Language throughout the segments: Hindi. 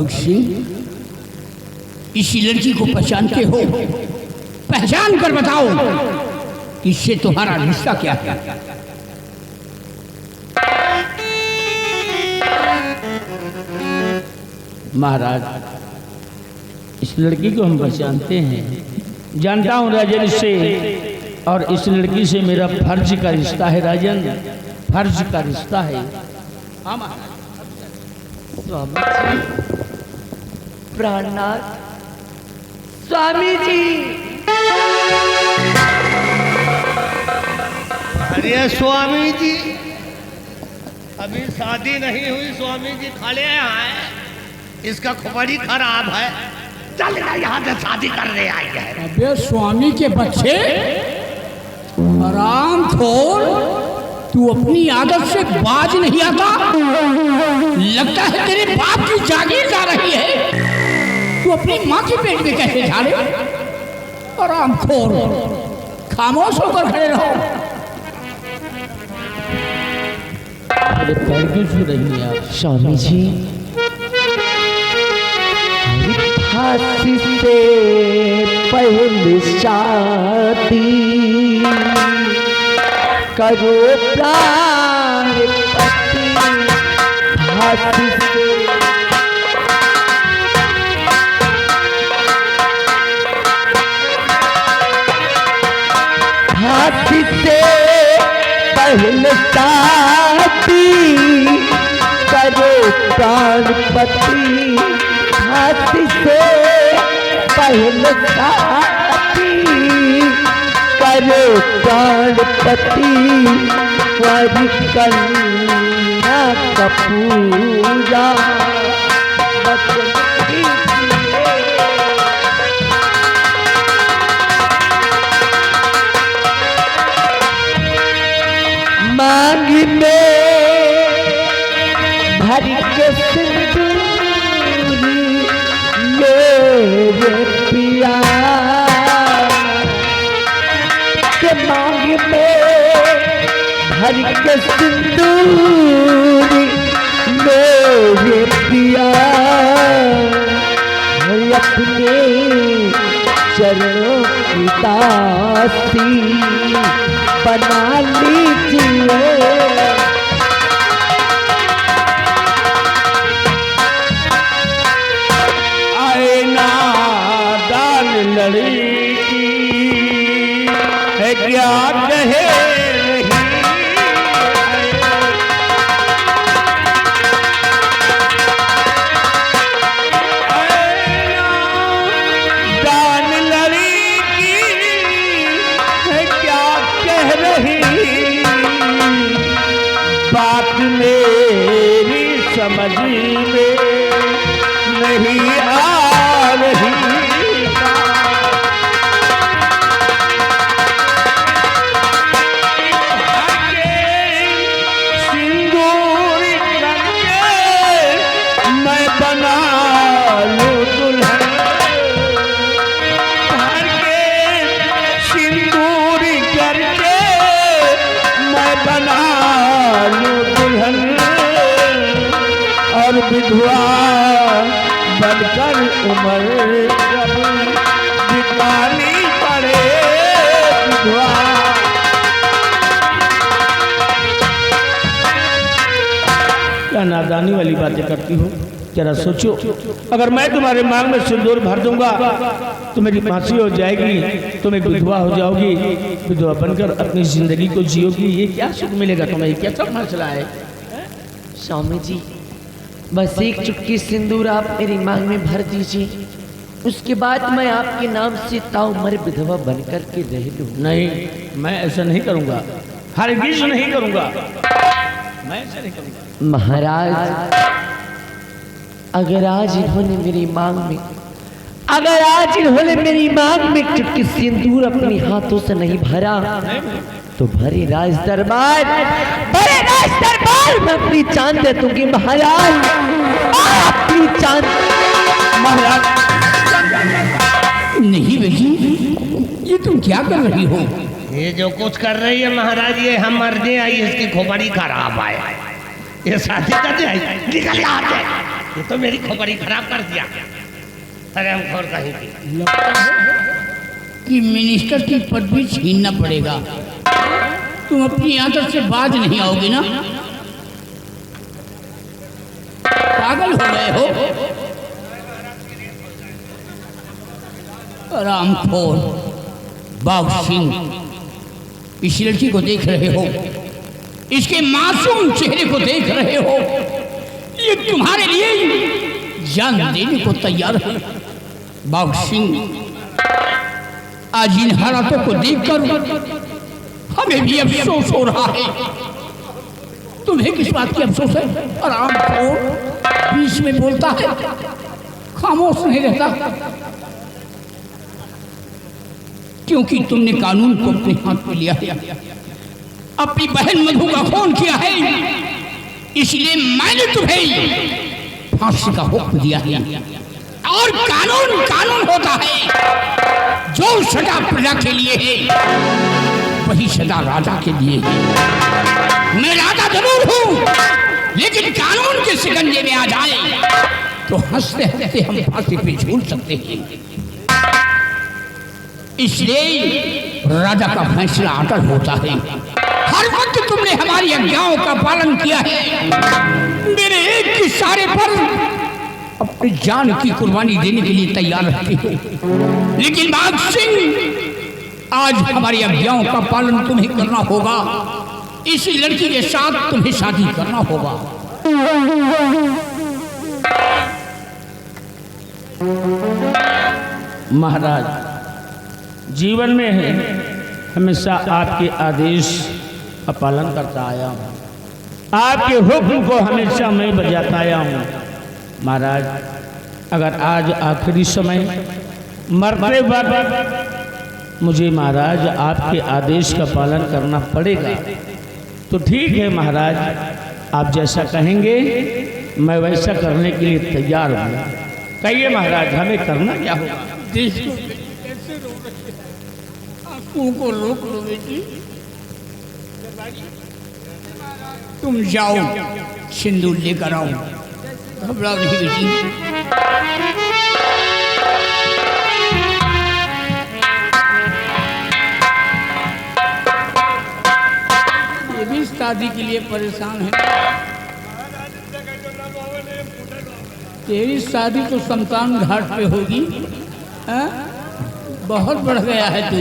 भगत सिंह, इसी लड़की को पहचानते हो? पहचान कर बताओ कि इससे तुम्हारा रिश्ता क्या है। महाराज, इस लड़की को हम पहचानते हैं, जानता हूँ राजन से, और इस लड़की से मेरा फर्ज का रिश्ता है राजन, फर्ज का रिश्ता है। हाँ महाराज। प्राणनाथ स्वामी जी। अरे स्वामी जी, अभी शादी नहीं हुई, स्वामी जी खड़े हैं, इसका खोपड़ी खराब है, चल यहाँ से शादी करने आई है। अबे स्वामी के बच्चे, आराम खोर, तू अपनी आदत से बाज नहीं आता। लगता है तेरे बाप की जागीर जा रही है, तू अपनी माँ के पेट में कैसे झाड़े। आराम खोर, खामोश होकर खड़े रहो। अरे पैर क्यों छू रही है आप? स्वामी जी, फांसी से पहले शादी करो प्राण पति, फांसी से फांसी से पहले शादी करो प्राण पति, फांसी से पहले शादी करो प्राण पति, वही कन्या का पूजा बचन कीजिए। मांग में भर के सिंदूर मेरे पिया के, मांग में भर के सिंदूर मेरे पिया, अपने चरणों की दासी बना लीजिए। आए नादान लड़की है क्या कहे नहीं, आए नादान लड़की है क्या कह रही, बात मेरी समझ में नहीं आ रही। सिंदूर करके मैं बना लूं दुल्हन, भर के सिंदूर करके मैं बना लूं दुल्हन, और विधवा बनकर उम्र जब बितानी पड़े विधवा। क्या नादानी वाली बातें करती हो? जरा सोचो, अगर मैं तुम्हारे मांग में सिंदूर भर दूंगा तो मेरी फांसी हो जाएगी, तुम एक विधवा हो जाओगी, विधवा बनकर अपनी जिंदगी को जियोगी, ये क्या सुख मिलेगा तुम्हें? क्या सब मसला है? स्वामी जी, बस एक चुटकी सिंदूर आप मेरी मांग में भर दीजिए, उसके बाद मैं आपके नाम से ताउम्र विधवा बनकर के रह लूं। नहीं, मैं ऐसा नहीं करूंगा, हरगिज़ नहीं करूंगा, मैं ऐसा नहीं करूंगा। महाराज, अगर आज इन्होंने मेरी मांग में, अगर आज इन्होंने मेरी मांग में चुटकी सिंदूर अपने हाथों से नहीं भरा, तो भरे राज दरबार में अपनी चांद दे दूंगी। महाराज, अपनी चांद। महाराज, नहीं बेटी, ये तुम क्या कर रही हो? ये जो कुछ कर रही है महाराज, ये हम मरने आई, इसकी खोपड़ी खराब है, ये शादी करने आई, निकल यहाँ से। ये तो मेरी खोपड़ी खराब कर दिया। अरे हम खोर कहीं की। लगता है कि मिनिस्टर की पदवी छीनना पड़ेगा। तुम अपनी आदत से बाज नहीं आओगे ना? पागल हो गए हो? रामखोर बाघ सिंह, इस लड़की को देख रहे हो, इसके मासूम चेहरे को देख रहे हो, ये तुम्हारे लिए जान देने को तैयार है। बाघ सिंह, आज इन हालातों को देखकर हमें भी अफसोस हो रहा है। तुम्हें किस बात की अफसोस है? रामखोर बीच में बोलता है, खामोश नहीं रहता, क्योंकि तुमने कानून को अपने हाथ में लिया है, अपनी बहन मधु का खून किया है, इसलिए मैंने तुम्हें फांसी का हुक्म दिया है। और कानून कानून होता है, जो सजा प्रजा के लिए है वही सजा राजा के लिए है। मैं राजा जरूर हूं, लेकिन कानून के शिकंजे में आ जाए तो हंसते हंसते हम फांसी पे झूल सकते हैं। इसलिए राजा का फैसला अटल होता है। हर वक्त तुमने हमारी आज्ञाओं का पालन किया है, मेरे एक इशारे पर अपनी जान की कुर्बानी देने के लिए तैयार रहते हो। लेकिन बाघ सिंह, आज हमारी आज्ञाओं का पालन तुम्हें करना होगा। इस लड़की के साथ तुम्हें शादी करना होगा। महाराज, जीवन में हमेशा आपके आदेश का पालन करता आया हूँ, आपके हुक्म को हमेशा मैं बजाता आया हूँ। महाराज, अगर आज आखिरी समय मरते वक्त मुझे महाराज आपके आदेश का पालन करना पड़ेगा तो ठीक है महाराज, आप जैसा कहेंगे मैं वैसा करने के लिए तैयार हूँ। कहिए महाराज, हमें करना क्या होगा? देखो कैसे रो रहे, आंखों को रोक लो बेटी। तुम जाओ, सिंदूर लेकर आओ, घबराओ नहीं बेटी। ये भी शादी के लिए परेशान है। तेरी शादी तो शमशान घाट पे होगी। हाँ? बहुत बढ़ गया है तू।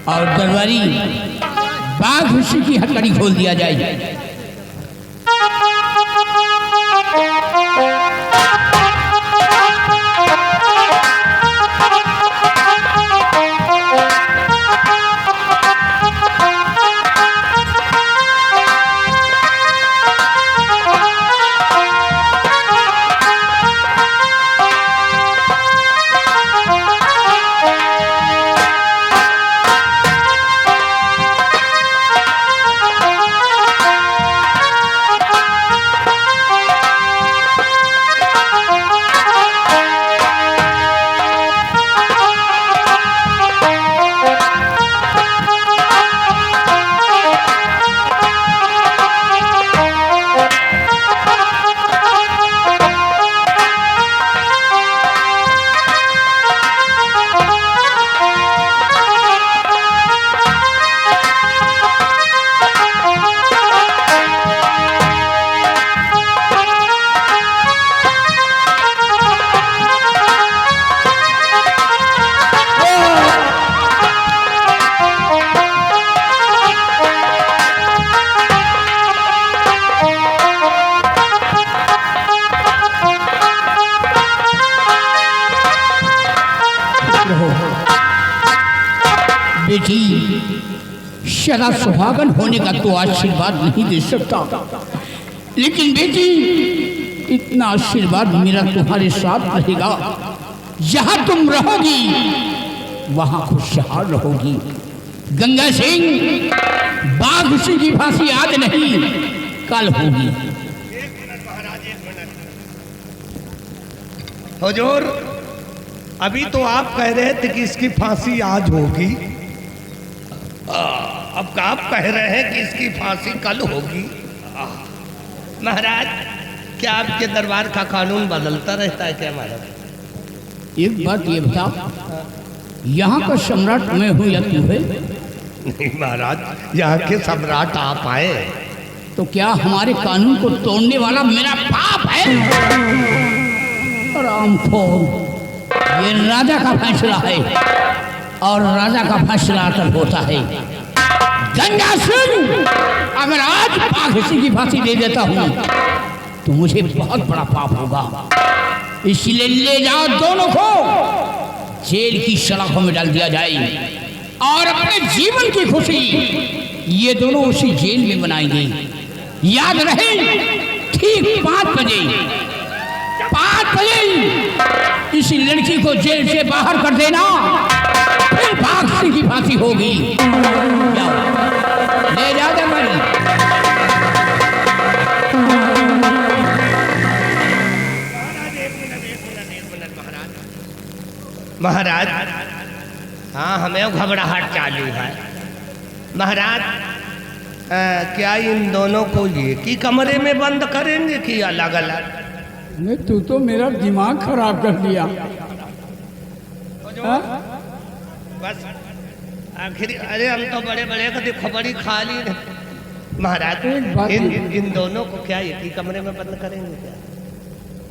और दरबारी, बाघ उसी की हथकड़ी खोल दिया जाए। बेटी, शरा सुहागन होने का तो आशीर्वाद नहीं दे सकता, लेकिन बेटी इतना आशीर्वाद मेरा तुम्हारे साथ रहेगा। जहां तुम रहोगी वहां खुशहाल रहोगी। गंगा सिंह, बाघ सिंह की फांसी आज नहीं कल होगी। हुजूर, अभी तो आप कह रहे थे कि इसकी फांसी आज होगी। अब आप कह रहे हैं कि इसकी फांसी कल होगी। महाराज, क्या आपके दरबार का कानून बदलता रहता है क्या महाराज? एक बात ये बताओ, यहाँ का सम्राट मैं हूँ या तू है? नहीं महाराज, यहाँ के सम्राट आप आए। तो क्या हमारे कानून को तोड़ने वाला मेरा बाप है? रामखोर, ये राजा का फैसला है और राजा का फैसला अटल होता है। गंगा सिंह, अगर आज पागसी की फांसी दे देता हूँ तो मुझे बहुत बड़ा पाप होगा, इसलिए ले जाओ दोनों को जेल की सलाखों में डाल दिया जाए और अपने जीवन की खुशी ये दोनों उसी जेल में बनाएंगे। याद रहे, ठीक 5 बजे इसी लड़की को जेल से बाहर कर देना, फिर फांसी की फांसी होगी। जाओ, ले जाओ दरबारी। महाराज, हाँ हमें घबराहट चालू है। महाराज, क्या इन दोनों को एक ही कमरे में बंद करेंगे कि अलग अलग? नहीं, तू तो मेरा दिमाग खराब कर दिया। बस आखिर, अरे हम तो बड़े बड़े कभी खबरी खा ली। महाराज, इन दोनों को क्या एक ही कमरे में बंद करेंगे क्या?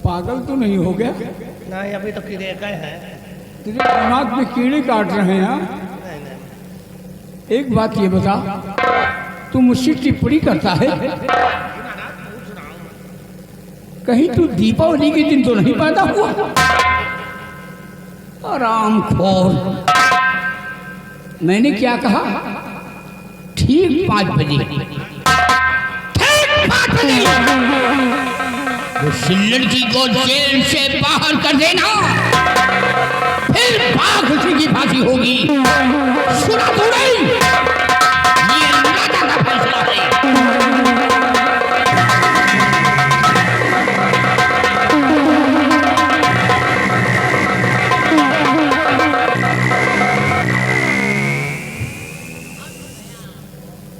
पागल तो नहीं हो गया? नहीं, अभी तो कीड़े का है। तुझे दिमाग में कीड़े काट रहे हैं? नहीं नहीं। एक बात ये बता, तू मुझसे टिप्पणी करता है? कहीं तू दीपावली के दिन तो नहीं पैदा हुआ? आरामखोर, मैंने क्या कहा? ठीक 5 बजे, ठीक 5 बजे उस लड़की को जेल से बाहर कर देना, फिर फांसी की फांसी होगी। सुना तो नहीं? ये राजा का फैसला है।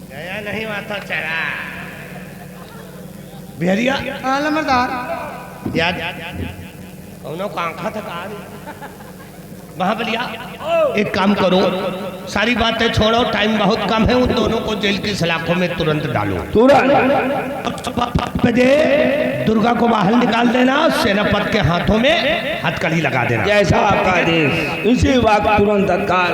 गया नहीं आता चला बिहरिया। नंबरदार, याद कौनों का आंखा तक आ रही। महाबलिया, एक काम करो, सारी बातें छोड़ो, टाइम बहुत कम है। उन दोनों को जेल की सलाखों में तुरंत डालो। बजे दुर्गा को बाहर निकाल देना, सेनापति के हाथों में हथकड़ी लगा देना। जैसा आपका आदेश। इसी वक्त तुरंत तत्काल।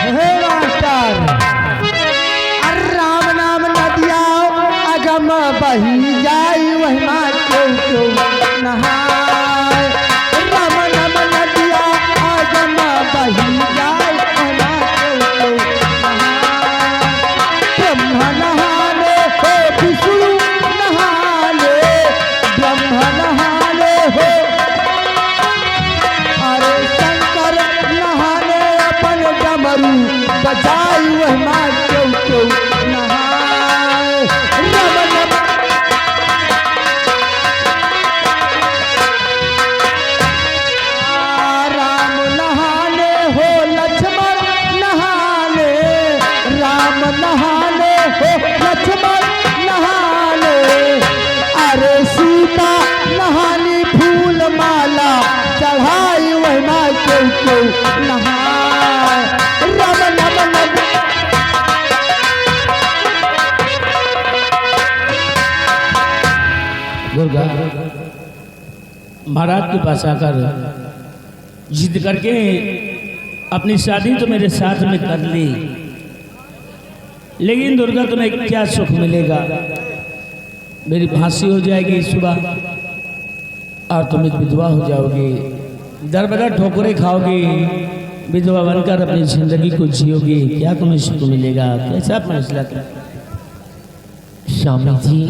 हे मास्टर, राम नाम नदिया अगम बही जाई, वही माँ क्यों नहाय। राम नाम नदिया अगम बही जाई, वही माँ क्यों नहाय। ब्रह्म नहाने हो, विष्णु नहाने, ब्रह्म नहाने हो, अरे शंकर नहाने अपन डमरू बजाई, वह माँ क्यों नहाय। राम नहाने हो, लक्ष्मण नहाने, राम नहाने हो, लक्ष्मण नहाने, अरे सीता नहानी फूल माला चढ़ाई, वह माँ क्यों नहाय। रम नम नम दुर्गा महाराज के पास आकर जिद करके अपनी शादी तो मेरे साथ में कर ली, लेकिन दुर्गा तुम्हें क्या सुख मिलेगा? मेरी फांसी हो जाएगी सुबह और तुम एक विधवा हो जाओगी, दर बदर ठोकरें खाओगी, विधवा बनकर अपनी जिंदगी को जियोगी। क्या तुम्हें सुख मिलेगा? कैसा फैसला था? स्वामी जी,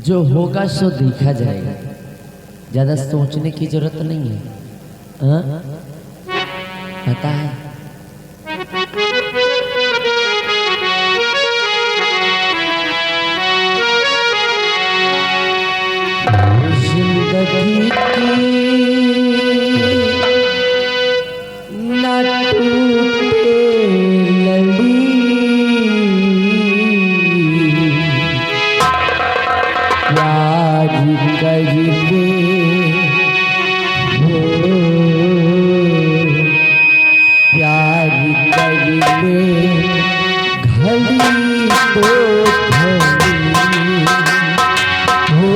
जो होगा सो देखा जाएगा, ज्यादा सोचने की जरूरत नहीं है। हाँ? पता है जिंदगी की न टूटे लड़ी, प्यार करके हो प्यार करके घड़ी तो घड़ी हो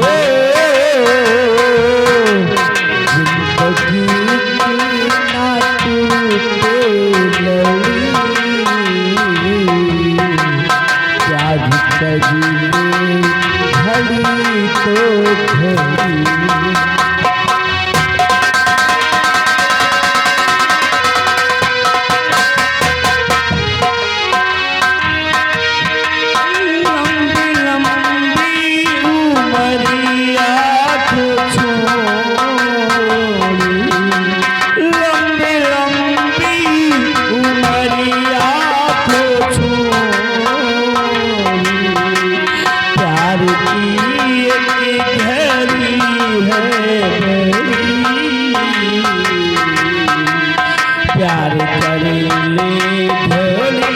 जिंदगी की ना टूटे लड़ी, प्यार करके घड़ी तो घड़ी। प्यार कर ले घड़ी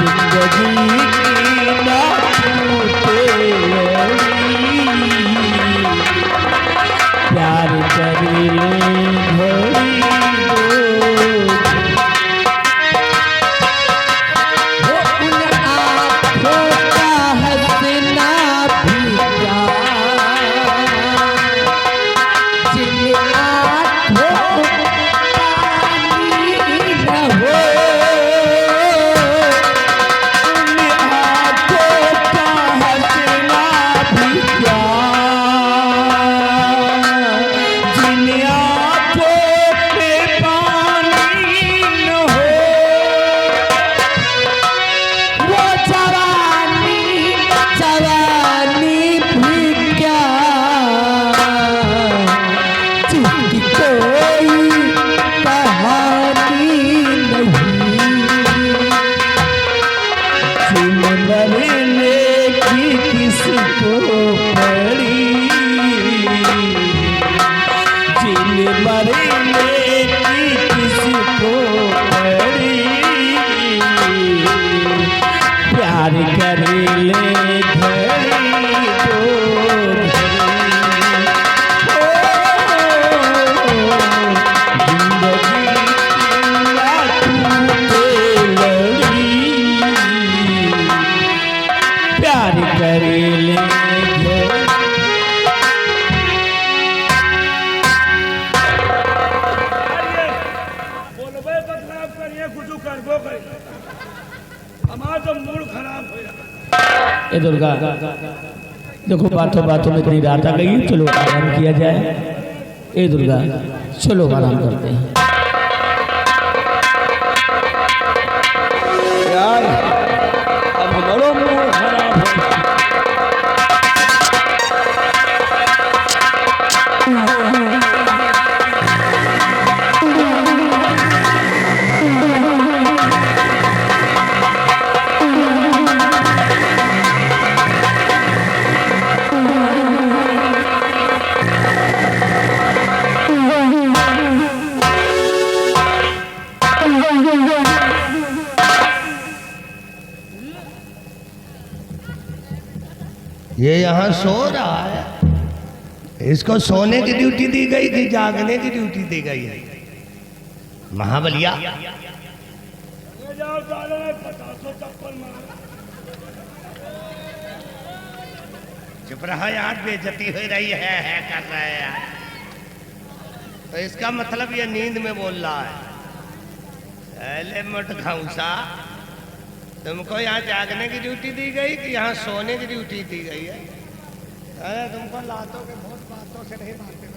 जिंदगी की ना टूटे लड़ी, प्यार कर ले घड़ी ए दुर्गा, देखो बातों बातों में इतनी रात आ गई, चलो आराम किया जाए। ए दुर्गा, चलो आराम करते हैं। यार अब हमारा मूड खराब ये यहाँ सो रहा है, इसको सोने की ड्यूटी दी गई कि जागने की ड्यूटी दी गई है? महाबलिया चुप रहा यार, बेइज्जती हो रही है कर रहा है यार। तो इसका मतलब ये नींद में बोल रहा है। अरे मट घाऊसा, तुमको यहाँ जागने की ड्यूटी दी गई कि यहाँ सोने की ड्यूटी दी गई है? अरे तुमको लातों के बहुत बातों से नहीं मारते।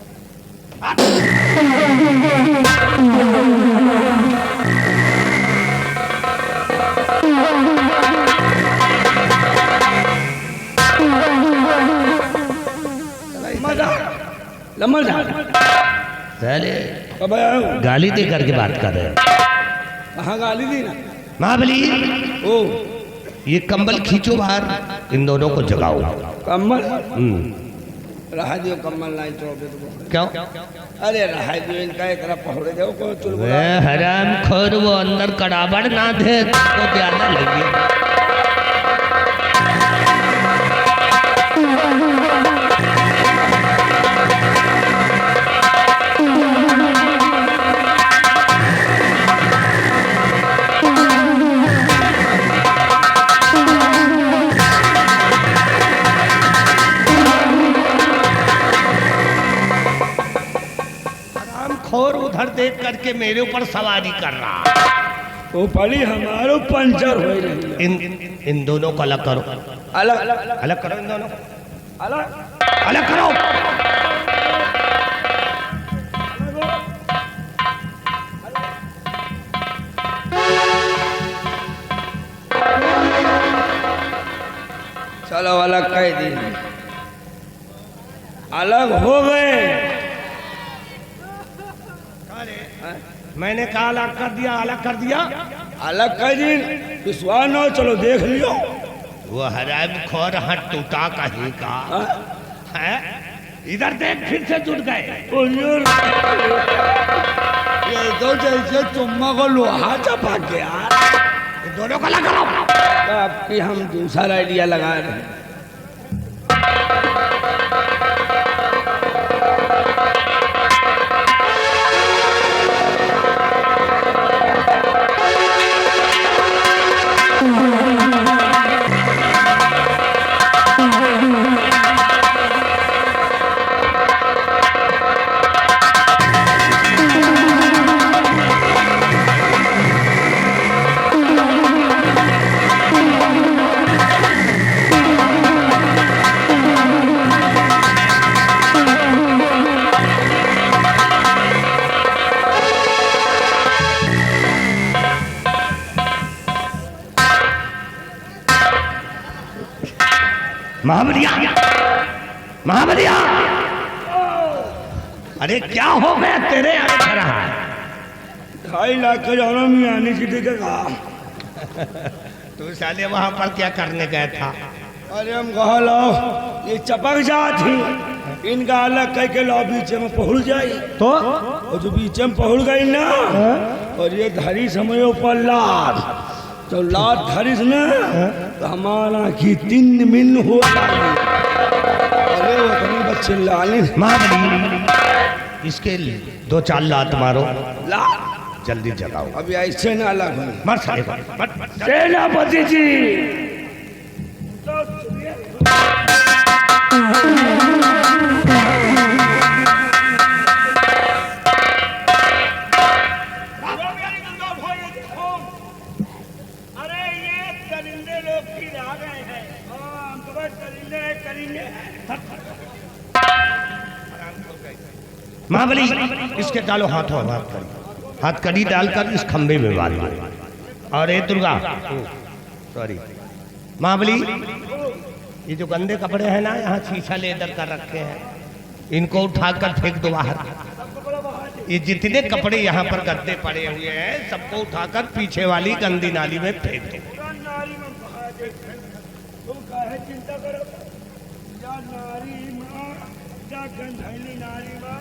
गाली दे करके बात कर रहे हैं। कहाँ गाली दी ना? महाबली ओ ये कंबल खींचो बाहर, इन दोनों को जगाओ। कम्मल रहा दियो कम्मल नहीं तो क्यों? अरे रहा दियो इनका एक तरफ पहुंचे जाओ को चुल वे हराम खोर, वो अंदर कड़ाबड़ ना दे तो ज्यादा लगी। खोर उधर देख करके मेरे ऊपर सवारी कर रहा। वो पड़ी हमारो पंचर हो रही है। इन दोनों को अलग करो, अलग अलग करो, इन दोनों अलग अलग करो। चलो अलग कह दी, अलग हो गए। मैंने कहा अलग कर दिया, अलग कर दिया, अलग कह दी, विश्वास न हो, चलो देख लियो। वो हराम खोर हट टूटा कहीं का है। इधर देख, फिर से जुट गए। ये तो जैसे चुम्मा को लोहा चपा के यार। इन दोनों को अलग करो। तो आपकी हम दूसरा आइडिया लगा रहे हैं। महाबलिया, महाबलिया, अरे क्या हो गया तेरे यहाँ रहा है? 2.5 लाख का जाना में आने की देगा। तू साले वहां पर क्या करने गया था? अरे हम कहा लो ये चपक जाती, इनका अलग कह के लो बीच में पहुंच जाई तो, और जो बीच में पहुंच गई ना और ये धरी समय ऊपर लाद, तो लाद धरिस ना तो हमारा की 3 मिन हो जाएगी। अरे वो कहीं बच्चे लाले महाबली, इसके 2-4 लात मारो, ला जल्दी जगाओ। अभी ऐसे ना अलग हो। मर साले को, मर। सेनापति जी महाबली, इसके डालो हाथों हाथ कड़ी डालकर इस खंबे में बांध दो। और ये दुर्गा, सॉरी महाबली, ये जो गंदे कपड़े हैं ना, यहाँ शीशा लेदर कर रखे हैं, इनको उठाकर फेंक दो बाहर। ये जितने कपड़े यहाँ पर गद्दे पड़े हुए हैं, सबको उठाकर पीछे वाली गंदी नाली में फेंक दो। तुम काहे चिंता करो, जा नारी माँ, जा गंधैली नारी माँ।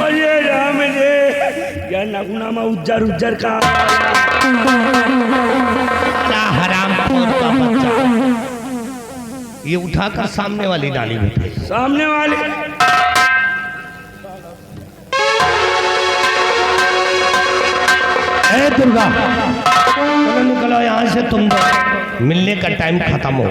अरे राम रे, या नगुना में उज्जर उज्जर का क्या हराम खोर का बच्चा, ये उठाकर सामने वाली नाली में फेंक। सामने वाले ए दुर्गा, चलो निकलो यहाँ से, तुम दो मिलने का टाइम खत्म हो।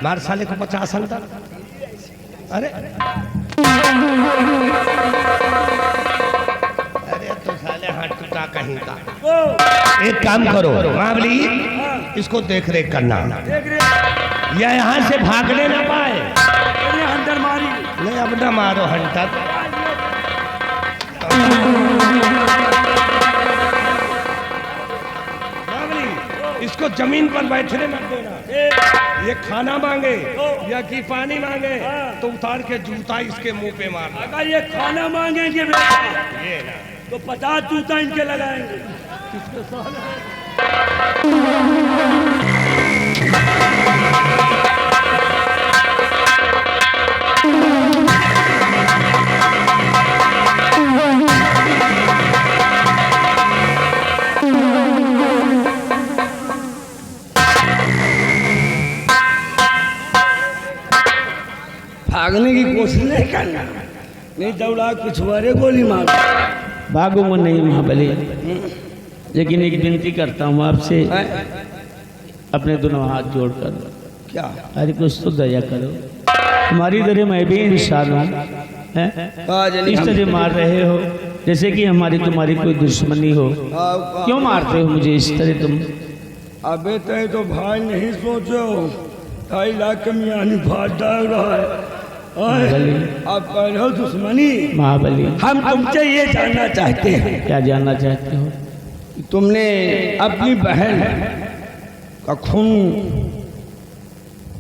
मार साले को 50 अंदर। अरे अरे तो साले हाथ टूटा कहीं का। एक काम करो महाबली, इसको देख रेख करना, या यहाँ से भागने ना पाए। हंटर मारी नहीं अब ना मारो हंटर। इसको जमीन पर बैठने मत देना। ये खाना मांगे या कि पानी मांगे तो उतार के जूता इसके मुंह पे मारना। अगर ये खाना मांगेंगे बेटा ये ना तो 50 जूता इनके लगाएंगे। भागने की कोशिश नहीं करना, नहीं दौड़ा पिछवाड़े गोली मार। भागूंगा नहीं महाबली, लेकिन एक विनती करता हूँ आपसे, अपने दोनों हाथ जोड़कर। क्या अरे कुछ तो दया करो, तुम्हारी तरह मैं भी इंसान हूँ, इस तरह मार रहे हो जैसे कि हमारी तुम्हारी कोई दुश्मनी हो। क्यों मारते हो मुझे इस तरह तुम? अबे तय तो भाई नहीं सोचो, 2.5 लाख में यानी भाग डाल रहा है। आप कह रहे हो दुश्मनी। महाबली हम तुमसे ये जानना चाहते हैं, क्या जानना चाहते हो? तुमने अपनी बहन का खून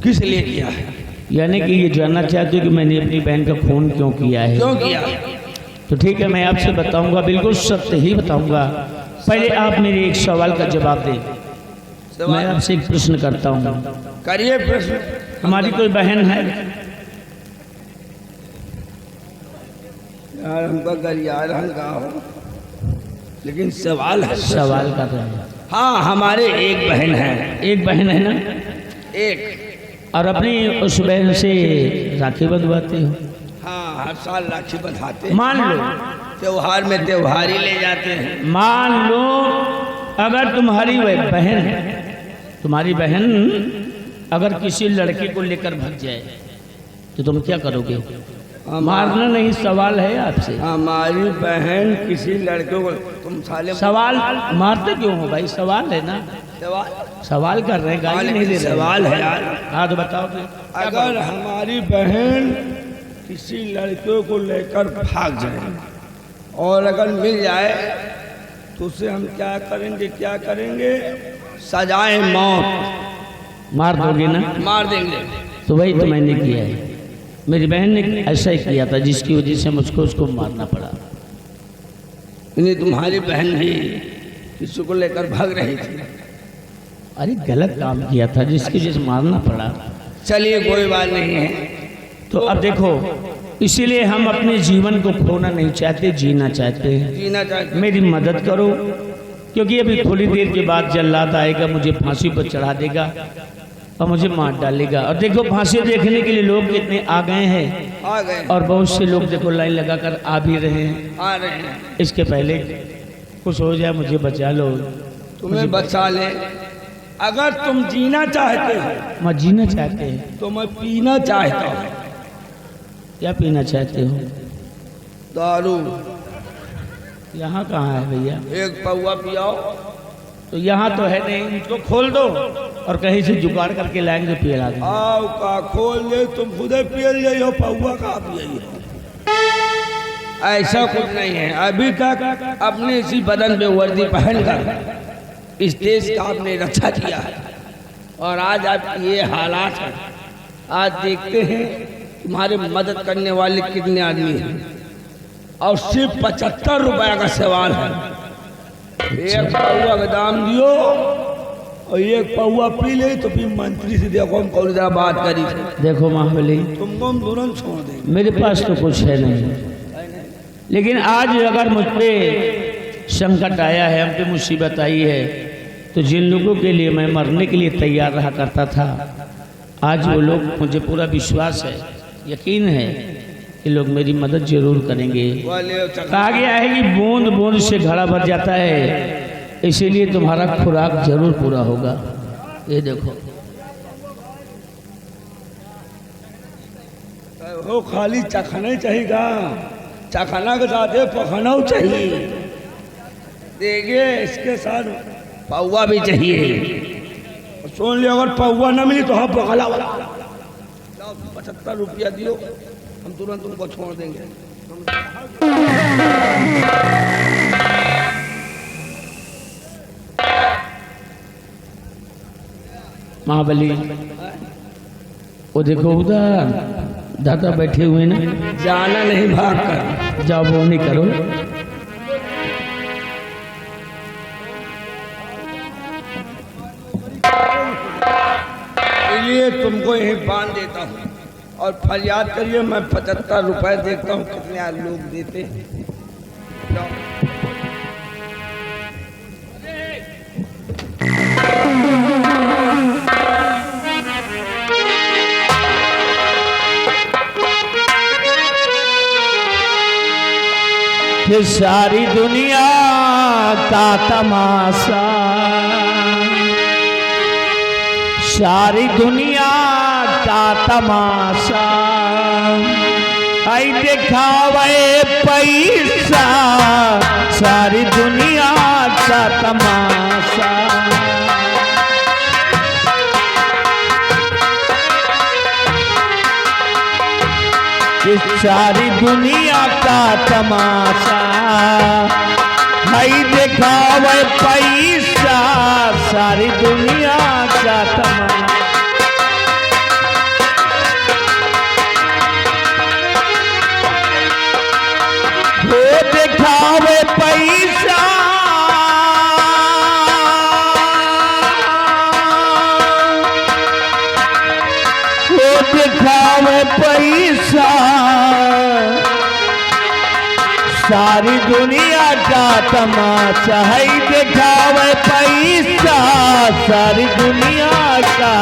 किस लिए किया है? यानी कि ये जानना चाहते हो कि मैंने अपनी बहन का खून क्यों किया है? क्यों किया? तो ठीक है, मैं आपसे बताऊंगा, बिल्कुल सत्य ही बताऊंगा। पहले आप मेरे एक सवाल का जवाब दें। मैं आपसे एक प्रश्न करता हूँ, करिए प्रश्न। हमारी कोई बहन है? यार हमका गरियार हंगा हो, लेकिन सवाल है। सवाल कर रहे हैं। हाँ हमारे एक बहन है। एक बहन है ना? एक। और अपनी उस बहन से राखी बंधवाते हो? हाँ हर साल राखी बंधाते हैं। मान लो त्योहार में त्योहार ही ले जाते हैं। मान लो अगर तुम्हारी वह बहन, तुम्हारी बहन अगर किसी लड़के को लेकर भाग जाए तो तुम क्या करोगे? मारना नहीं, सवाल है आपसे। हमारी बहन किसी लड़के को, तुम साले सवाल मारते क्यों हो भाई? सवाल है ना, सवाल कर रहे हैं, गाली नहीं दे रहे। सवाल है यार। हाँ तो बताओ फिर। अगर हमारी बहन किसी लड़के को लेकर भाग जाए और अगर मिल जाए तो उसे हम क्या करेंगे? क्या करेंगे? सजाए मौत। मार दोगे ना? मार देंगे। तो वही तो मैंने किया है। मेरी बहन ने ऐसा ही किया था, जिसकी वजह से मुझको उसको मारना पड़ा। नहीं तुम्हारी बहन भी किसी को लेकर भाग रही थी। अरे गलत काम किया था, जिसकी वजह से मारना पड़ा। चलिए कोई बात नहीं है। तो अब देखो, इसीलिए हम अपने जीवन को खोना नहीं चाहते, जीना चाहते हैं। जीना चाहते। मेरी मदद करो, क्योंकि अभी थोड़ी देर के बाद जल्लाद आएगा, मुझे फांसी पर चढ़ा देगा और मुझे मार डालेगा। और देखो फांसी देखने के लिए लोग कितने आ गए हैं, आ गए। और बहुत से लोग देखो लाइन लगाकर आ भी रहे हैं। आ रहे हैं। इसके पहले कुछ हो जाए, मुझे बचा लो। तुम्हें बचा ले। अगर तुम जीना चाहते हो, मैं जीना चाहते हैं। तो मैं पीना चाहता हूँ। क्या पीना चाहते हो? दारू। यहाँ कहाँ है भैया? एक पौवा पियाओ। तो यहाँ तो है नहीं, इसको खोल दो और कहीं से जुगाड़ करके लाएंगे तो पिला देंगे। आओ का खोल ले, तुम खुद पियल जाइयो, पौवा का पियल। ऐसा कुछ नहीं है। अभी तक अपने इसी बदन पे वर्दी पहनकर इस देश का आपने रक्षा किया है, और आज आपकी ये हालात है। आज देखते हैं तुम्हारे मदद करने वाले कितने आदमी हैं, और सिर्फ 75 रुपया का सवाल है। एक पौवा का दाम दियो और एक पौवा पी ले तो फिर मंत्री से देखो हम कौन सा बात करी थी। देखो महाबली, तुमको हम तुरंत छोड़ देंगे। मेरे पास तो कुछ है नहीं, लेकिन आज अगर मुझ पे संकट आया है, हम पे मुसीबत आई है, तो जिन लोगों के लिए मैं मरने के लिए तैयार रहा करता था, आज वो लोग, मुझे पूरा विश्वास है, यकीन है कि लोग मेरी मदद जरूर करेंगे। कहा गया है कि बूंद बूंद से घड़ा भर जाता है, इसीलिए तुम्हारा खुराक जरूर पूरा होगा। ये देखो, वो खाली चखना चाहिएगा, चखना के साथ पखना चाहिए। देखिए इसके साथ पौवा भी चाहिए। सुन लिया, अगर पौवा ना मिली तो हम बगला वाला 75 रुपया दियो, हम तुरंत तुमको छोड़ देंगे। महाबली, वो देखो उधर दादा बैठे हुए ना, जाना नहीं, भाग कर जाओ वो नहीं करो। इसलिए तुमको यहीं बांध देता हूँ और फरियाद करिए, मैं 75 रुपए देखता हूँ कितने लोग देते हैं। जाओ। ये सारी दुनिया का तमाशा, सारी दुनिया का तमाशा, आई दिखावे पैसा, सारी दुनिया का तमाशा। इस सारी दुनिया का तमाशा, है दिखावे पैसा, सारी दुनिया का तमाशा। वो दिखावे पैसा, वो दिखावे पैसा, सारी दुनिया का तमाशा, है दिखावे पैसा, सारी दुनिया का।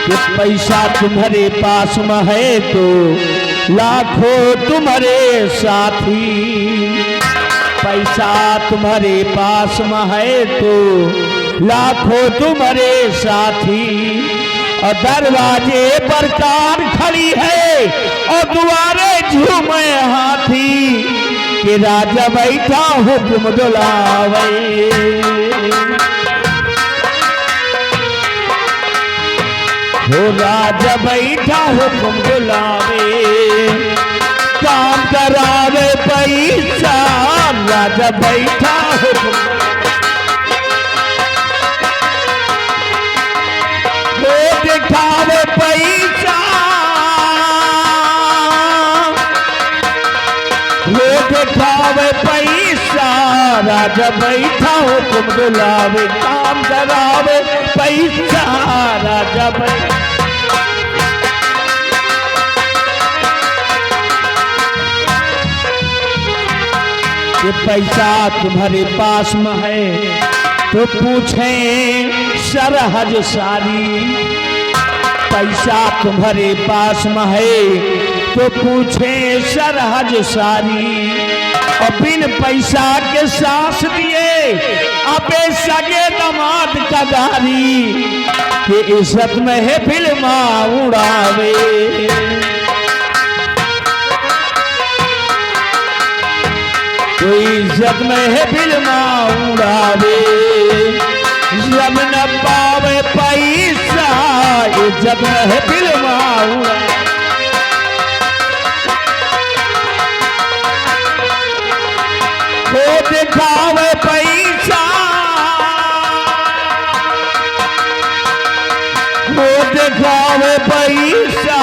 ये पैसा तुम्हारे पास में है तो लाखों तुम्हारे साथी, पैसा तुम्हारे पास में है तो लाखों तुम्हारे साथी, और दरवाजे पर कार खड़ी है और दुआरे झूमे हाथी, कि राजा बैठा हुक्म दुलावे, हो राजा बैठा हुक्म दुलावे, काम करावे पैसा, राजा बैठा हुक्म, वो दिखावे पैसा, वो दिखावे पैसा, राजा बैठा हुक्म दुलावे, काम करावे पैसा, राजा बैठा। ये पैसा तुम्हारे पास में है तो पूछें सरहद सारी, पैसा तुम्हारे पास में है तो पूछें सरहद सारी, और बिन पैसा के सांस दिए अबे सगे दमाद का गारी, कि इज्जत में है फिल्मा उड़ावे, कोई इज्जत में है फिल्मा उड़ावे, जब न पावे पैसा, इज्जत में है फिल्मा उड़ावे। वो दिखावे पैसा, वो दिखावे पैसा,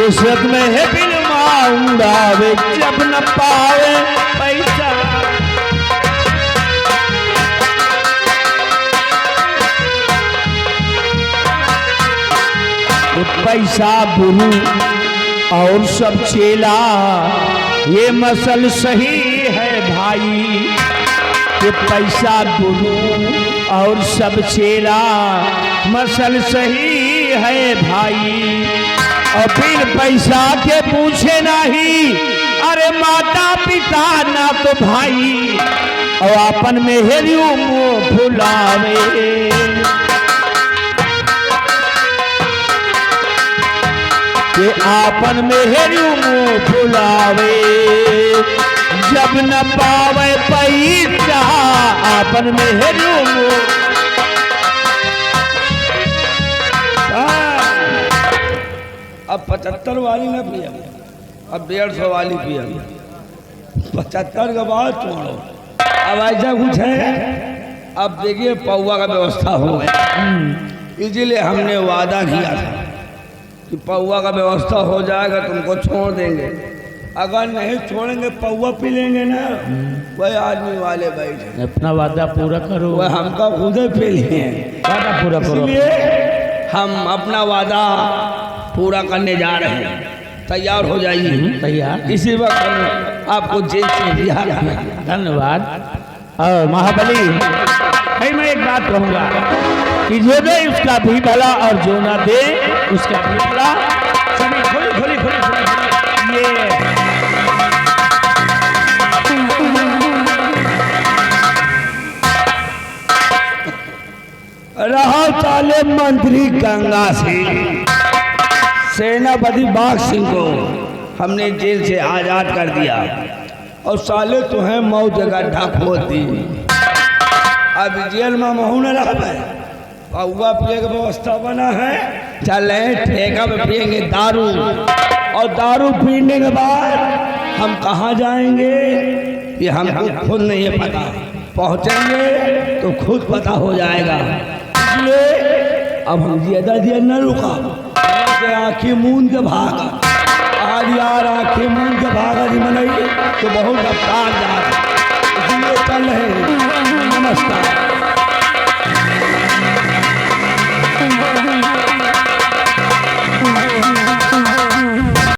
इज्जत में है फिल्मा उड़ावे, जब न पावे पैसा। पैसा गुरु और सब चेला, ये मसल सही है भाई, कि पैसा गुरु और सब चेला, मसल सही है भाई, और बिन पैसा के पूछे नहीं, अरे माता पिता ना तो भाई, और अपन में हेरियो मुँह फुलावे, कि आपन में हेरियो मुँह फुलावे, जब न पावे पैसा आपन मेहरू अब 75 वाली ना पिया, अब 150 वाली पिया। 75 के बाद छोड़ो। अब ऐसा कुछ है, अब देखिए पौवा का व्यवस्था हो गया, इसीलिए हमने वादा किया था कि पौवा का व्यवस्था हो जाएगा तुमको छोड़ देंगे। अगर नहीं छोड़ेंगे पौवा पी लेंगे ना, वही आदमी वाले बैठे। अपना वादा पूरा करो। वह हमका खुद ही पी लिए, वादा पूरा करो। इसलिए हम अपना वादा पूरा करने जा रहे हैं, तैयार हो जाइए। तैयार। इसी वक्त आपको जेल से रिहा करना है। धन्यवाद। और महाबली भाई मैं एक बात कहूँगा कि जो दे उसका भी भला और जो ना दे उसका भी भला। सभी खोली खोली खोली खोली ये रहा चाले मंत्री गंगा सिंह, सेनापति बाघ सिंह को हमने जेल से आजाद कर दिया और साले तो हैं मौत जगह ढक होती। अब जेल में महू न रह पाए, पौवा पिए की व्यवस्था बना है। चले ठेका में पिएंगे दारू, और दारू पीने के बाद हम कहाँ जाएंगे ये हमको खुद नहीं पता। पहुँचेंगे तो खुद पता हो जाएगा। इसलिए अब हम ज्यादा देर न रुका, आँखें मूंद के भागा। आज यार आँखें मूंद के भागा जी मनई तो बहुत रफ्तार जा रहा, इसलिए चल रहे। नमस्कार।